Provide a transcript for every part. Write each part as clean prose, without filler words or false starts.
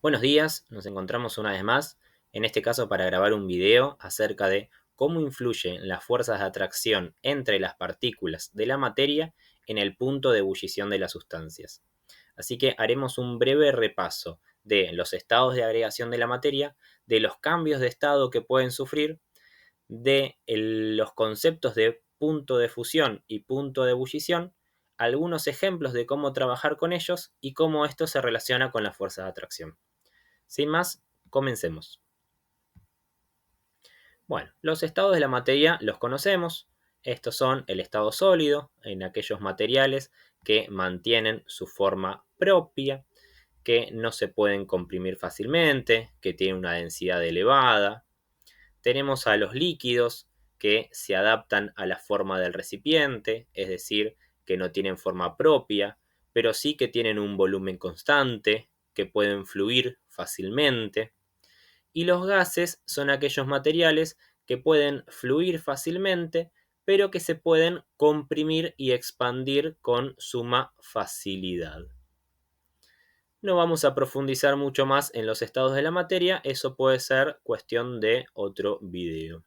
Buenos días, nos encontramos una vez más, en este caso para grabar un video acerca de cómo influyen las fuerzas de atracción entre las partículas de la materia en el punto de ebullición de las sustancias. Así que haremos un breve repaso de los estados de agregación de la materia, de los cambios de estado que pueden sufrir, de los conceptos de punto de fusión y punto de ebullición, algunos ejemplos de cómo trabajar con ellos y cómo esto se relaciona con las fuerzas de atracción. Sin más, comencemos. Bueno, los estados de la materia los conocemos. Estos son el estado sólido, en aquellos materiales que mantienen su forma propia, que no se pueden comprimir fácilmente, que tienen una densidad elevada. Tenemos a los líquidos, que se adaptan a la forma del recipiente, es decir, que no tienen forma propia, pero sí que tienen un volumen constante, que pueden fluir fácilmente. Y los gases son aquellos materiales que pueden fluir fácilmente, pero que se pueden comprimir y expandir con suma facilidad. No vamos a profundizar mucho más en los estados de la materia, eso puede ser cuestión de otro video.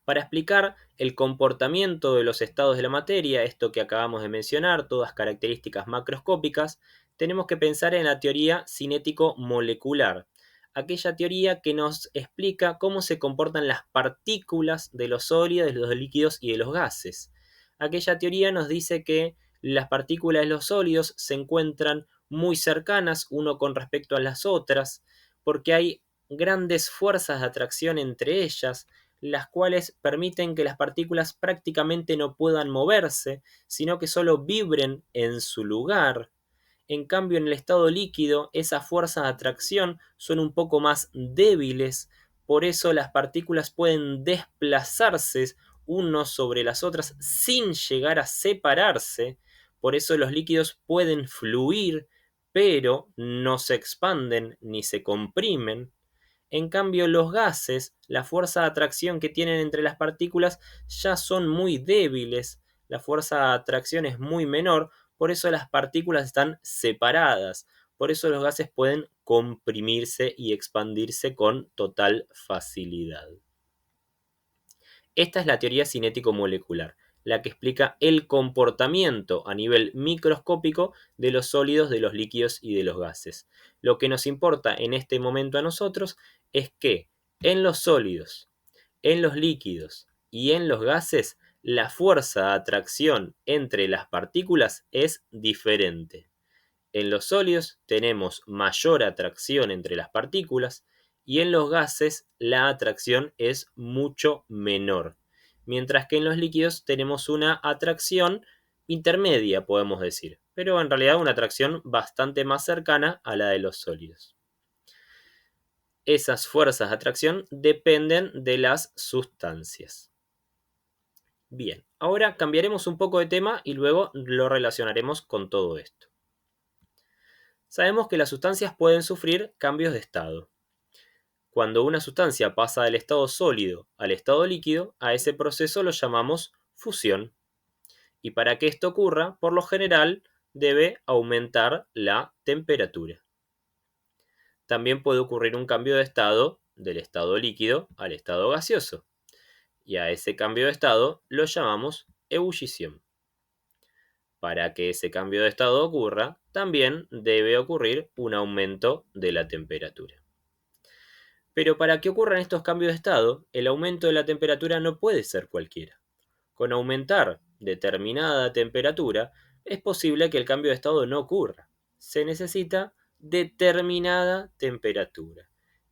Para explicar el comportamiento de los estados de la materia, esto que acabamos de mencionar, todas características macroscópicas, tenemos que pensar en la teoría cinético-molecular, aquella teoría que nos explica cómo se comportan las partículas de los sólidos, de los líquidos y de los gases. Aquella teoría nos dice que las partículas de los sólidos se encuentran muy cercanas uno con respecto a las otras, porque hay grandes fuerzas de atracción entre ellas, las cuales permiten que las partículas prácticamente no puedan moverse, sino que solo vibren en su lugar. En cambio, en el estado líquido, esas fuerzas de atracción son un poco más débiles, por eso las partículas pueden desplazarse unos sobre las otras sin llegar a separarse, por eso los líquidos pueden fluir, pero no se expanden ni se comprimen. En cambio, los gases, la fuerza de atracción que tienen entre las partículas ya son muy débiles, la fuerza de atracción es muy menor, por eso las partículas están separadas, por eso los gases pueden comprimirse y expandirse con total facilidad. Esta es la teoría cinético-molecular, la que explica el comportamiento a nivel microscópico de los sólidos, de los líquidos y de los gases. Lo que nos importa en este momento a nosotros es que en los sólidos, en los líquidos y en los gases, la fuerza de atracción entre las partículas es diferente. En los sólidos tenemos mayor atracción entre las partículas y en los gases la atracción es mucho menor. Mientras que en los líquidos tenemos una atracción intermedia, podemos decir, pero en realidad una atracción bastante más cercana a la de los sólidos. Esas fuerzas de atracción dependen de las sustancias. Bien, ahora cambiaremos un poco de tema y luego lo relacionaremos con todo esto. Sabemos que las sustancias pueden sufrir cambios de estado. Cuando una sustancia pasa del estado sólido al estado líquido, a ese proceso lo llamamos fusión. Y para que esto ocurra, por lo general, debe aumentar la temperatura. También puede ocurrir un cambio de estado del estado líquido al estado gaseoso. Y a ese cambio de estado lo llamamos ebullición. Para que ese cambio de estado ocurra, también debe ocurrir un aumento de la temperatura. Pero para que ocurran estos cambios de estado, el aumento de la temperatura no puede ser cualquiera. Con aumentar determinada temperatura, es posible que el cambio de estado no ocurra. Se necesita determinada temperatura.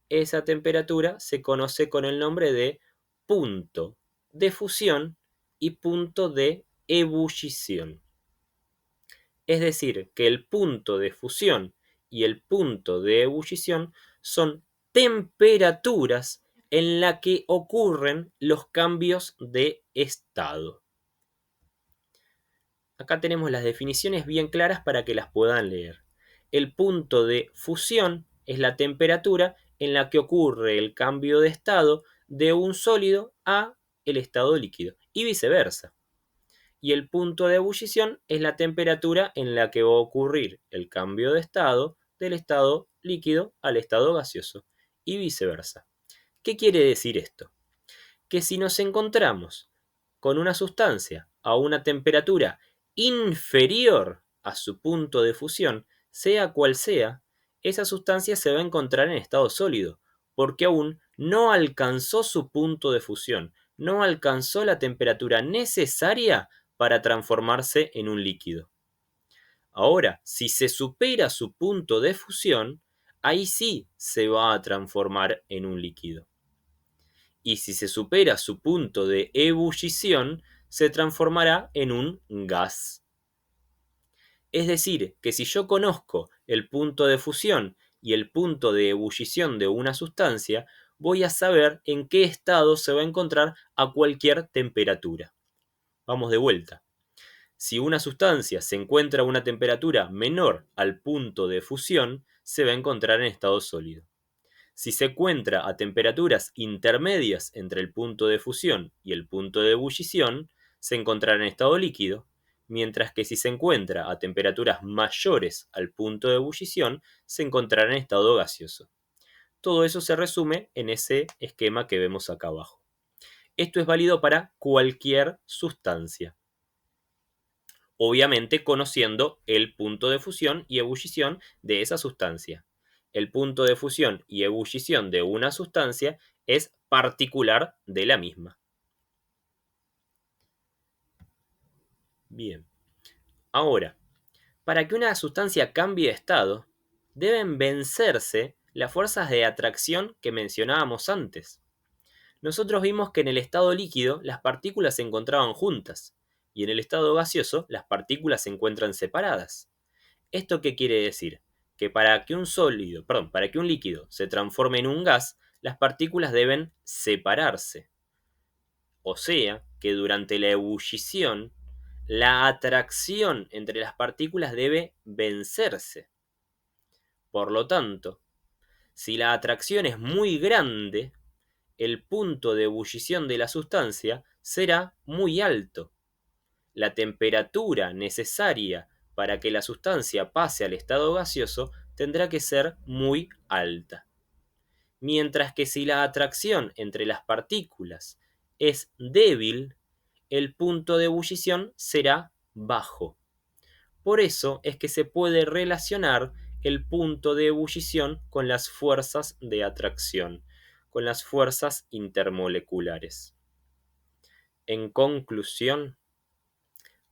Esa temperatura se conoce con el nombre de punto de fusión y punto de ebullición. Es decir, que el punto de fusión y el punto de ebullición son temperaturas en la que ocurren los cambios de estado. Acá tenemos las definiciones bien claras para que las puedan leer. El punto de fusión es la temperatura en la que ocurre el cambio de estado de un sólido a el estado líquido y viceversa. Y el punto de ebullición es la temperatura en la que va a ocurrir el cambio de estado del estado líquido al estado gaseoso y viceversa. ¿Qué quiere decir esto? Que si nos encontramos con una sustancia a una temperatura inferior a su punto de fusión, sea cual sea, esa sustancia se va a encontrar en estado sólido, porque aún no alcanzó su punto de fusión, no alcanzó la temperatura necesaria para transformarse en un líquido. Ahora, si se supera su punto de fusión, ahí sí se va a transformar en un líquido. Y si se supera su punto de ebullición, se transformará en un gas. Es decir, que si yo conozco el punto de fusión y el punto de ebullición de una sustancia, voy a saber en qué estado se va a encontrar a cualquier temperatura. Vamos de vuelta. Si una sustancia se encuentra a una temperatura menor al punto de fusión, se va a encontrar en estado sólido. Si se encuentra a temperaturas intermedias entre el punto de fusión y el punto de ebullición, se encontrará en estado líquido, mientras que si se encuentra a temperaturas mayores al punto de ebullición, se encontrará en estado gaseoso. Todo eso se resume en ese esquema que vemos acá abajo. Esto es válido para cualquier sustancia, obviamente conociendo el punto de fusión y ebullición de esa sustancia. El punto de fusión y ebullición de una sustancia es particular de la misma. Bien. Ahora, para que una sustancia cambie de estado, deben vencerse las fuerzas de atracción que mencionábamos antes. Nosotros vimos que en el estado líquido las partículas se encontraban juntas y en el estado gaseoso las partículas se encuentran separadas. ¿Esto qué quiere decir? Que para que para que un líquido se transforme en un gas, las partículas deben separarse. O sea, que durante la ebullición, la atracción entre las partículas debe vencerse. Por lo tanto, si la atracción es muy grande, el punto de ebullición de la sustancia será muy alto. La temperatura necesaria para que la sustancia pase al estado gaseoso tendrá que ser muy alta. Mientras que si la atracción entre las partículas es débil, el punto de ebullición será bajo. Por eso es que se puede relacionar el punto de ebullición con las fuerzas de atracción, con las fuerzas intermoleculares. En conclusión,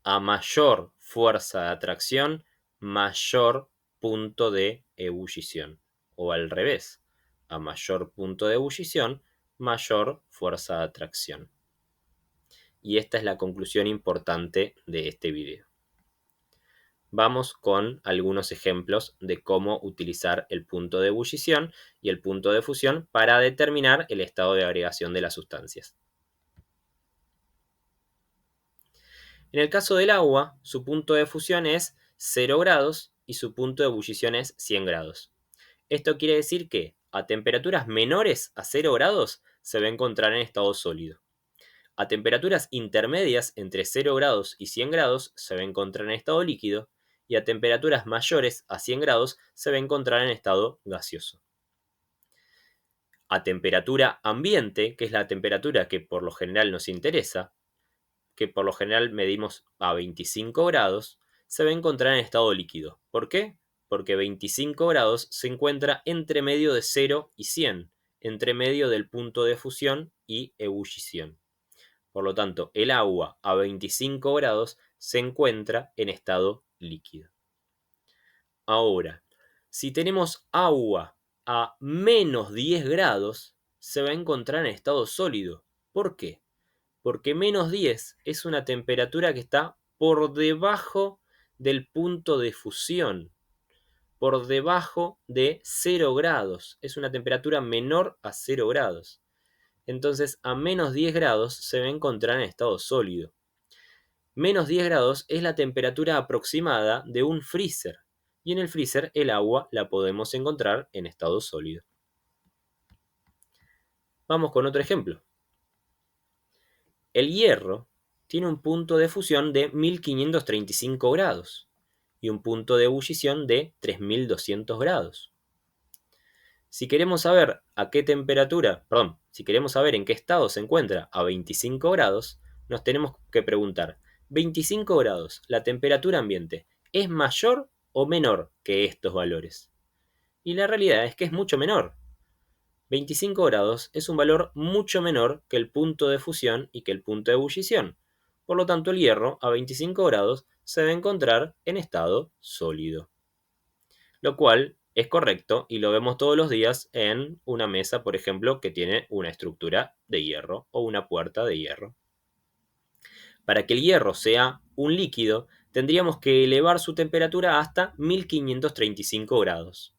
a mayor fuerza de atracción, mayor punto de ebullición. O al revés, a mayor punto de ebullición, mayor fuerza de atracción. Y esta es la conclusión importante de este video. Vamos con algunos ejemplos de cómo utilizar el punto de ebullición y el punto de fusión para determinar el estado de agregación de las sustancias. En el caso del agua, su punto de fusión es 0 grados y su punto de ebullición es 100 grados. Esto quiere decir que a temperaturas menores a 0 grados se va a encontrar en estado sólido. A temperaturas intermedias entre 0 grados y 100 grados se va a encontrar en estado líquido y a temperaturas mayores a 100 grados se va a encontrar en estado gaseoso. A temperatura ambiente, que es la temperatura que por lo general nos interesa, que por lo general medimos a 25 grados, se va a encontrar en estado líquido. ¿Por qué? Porque 25 grados se encuentra entre medio de 0 y 100, entre medio del punto de fusión y ebullición. Por lo tanto, el agua a 25 grados se encuentra en estado líquido. Ahora, si tenemos agua a menos 10 grados, se va a encontrar en estado sólido. ¿Por qué? Porque menos 10 es una temperatura que está por debajo del punto de fusión, por debajo de 0 grados. Es una temperatura menor a 0 grados. Entonces, a menos 10 grados se va a encontrar en estado sólido. Menos 10 grados es la temperatura aproximada de un freezer. Y en el freezer el agua la podemos encontrar en estado sólido. Vamos con otro ejemplo. El hierro tiene un punto de fusión de 1535 grados y un punto de ebullición de 3200 grados. Si queremos saber si queremos saber en qué estado se encuentra a 25 grados, nos tenemos que preguntar, 25 grados, la temperatura ambiente, ¿es mayor o menor que estos valores? Y la realidad es que es mucho menor. 25 grados es un valor mucho menor que el punto de fusión y que el punto de ebullición. Por lo tanto, el hierro a 25 grados se debe encontrar en estado sólido. Lo cual es correcto y lo vemos todos los días en una mesa, por ejemplo, que tiene una estructura de hierro o una puerta de hierro. Para que el hierro sea un líquido, tendríamos que elevar su temperatura hasta 1535 grados.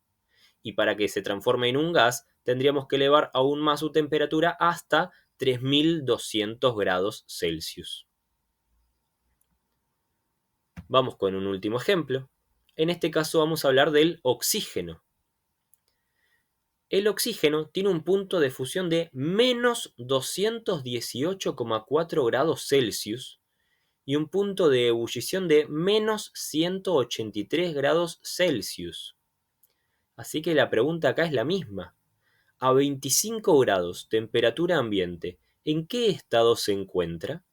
Y para que se transforme en un gas, tendríamos que elevar aún más su temperatura hasta 3200 grados Celsius. Vamos con un último ejemplo. En este caso vamos a hablar del oxígeno. El oxígeno tiene un punto de fusión de menos 218,4 grados Celsius y un punto de ebullición de menos 183 grados Celsius. Así que la pregunta acá es la misma. A 25 grados temperatura ambiente, ¿en qué estado se encuentra?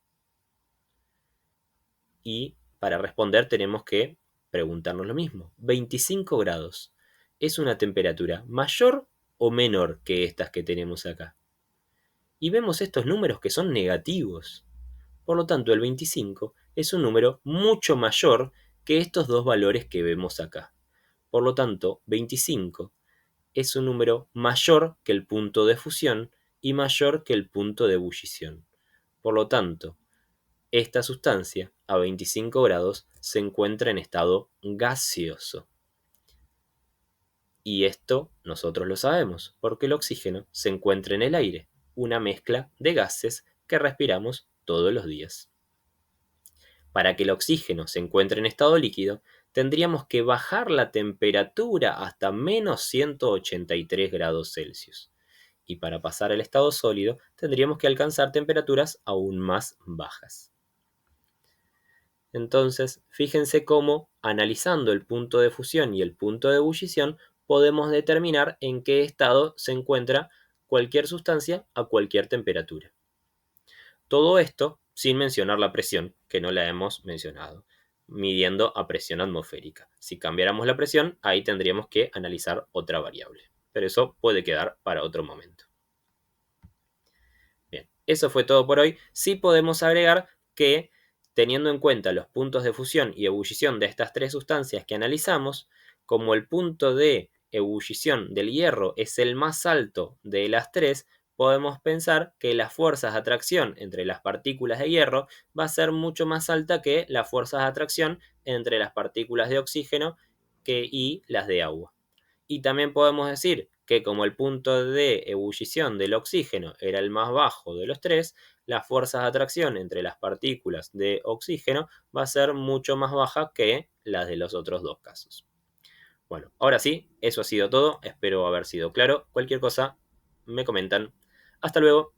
Y para responder tenemos que preguntarnos lo mismo. 25 grados, ¿es una temperatura mayor o menor que estas que tenemos acá? Y vemos estos números que son negativos. Por lo tanto, el 25 es un número mucho mayor que estos dos valores que vemos acá. Por lo tanto, 25 es un número mayor que el punto de fusión y mayor que el punto de ebullición. Por lo tanto, esta sustancia a 25 grados se encuentra en estado gaseoso. Y esto nosotros lo sabemos, porque el oxígeno se encuentra en el aire, una mezcla de gases que respiramos todos los días. Para que el oxígeno se encuentre en estado líquido, tendríamos que bajar la temperatura hasta menos 183 grados Celsius. Y para pasar al estado sólido, tendríamos que alcanzar temperaturas aún más bajas. Entonces, fíjense cómo, analizando el punto de fusión y el punto de ebullición, podemos determinar en qué estado se encuentra cualquier sustancia a cualquier temperatura. Todo esto sin mencionar la presión, que no la hemos mencionado, midiendo a presión atmosférica. Si cambiáramos la presión, ahí tendríamos que analizar otra variable. Pero eso puede quedar para otro momento. Bien, eso fue todo por hoy. Sí podemos agregar que, teniendo en cuenta los puntos de fusión y ebullición de estas tres sustancias que analizamos, como el punto de ebullición del hierro es el más alto de las tres, podemos pensar que las fuerzas de atracción entre las partículas de hierro va a ser mucho más alta que las fuerzas de atracción entre las partículas de oxígeno y las de agua. Y también podemos decir que como el punto de ebullición del oxígeno era el más bajo de los tres, las fuerzas de atracción entre las partículas de oxígeno va a ser mucho más baja que las de los otros dos casos. Bueno, ahora sí, eso ha sido todo. Espero haber sido claro. Cualquier cosa, me comentan. Hasta luego.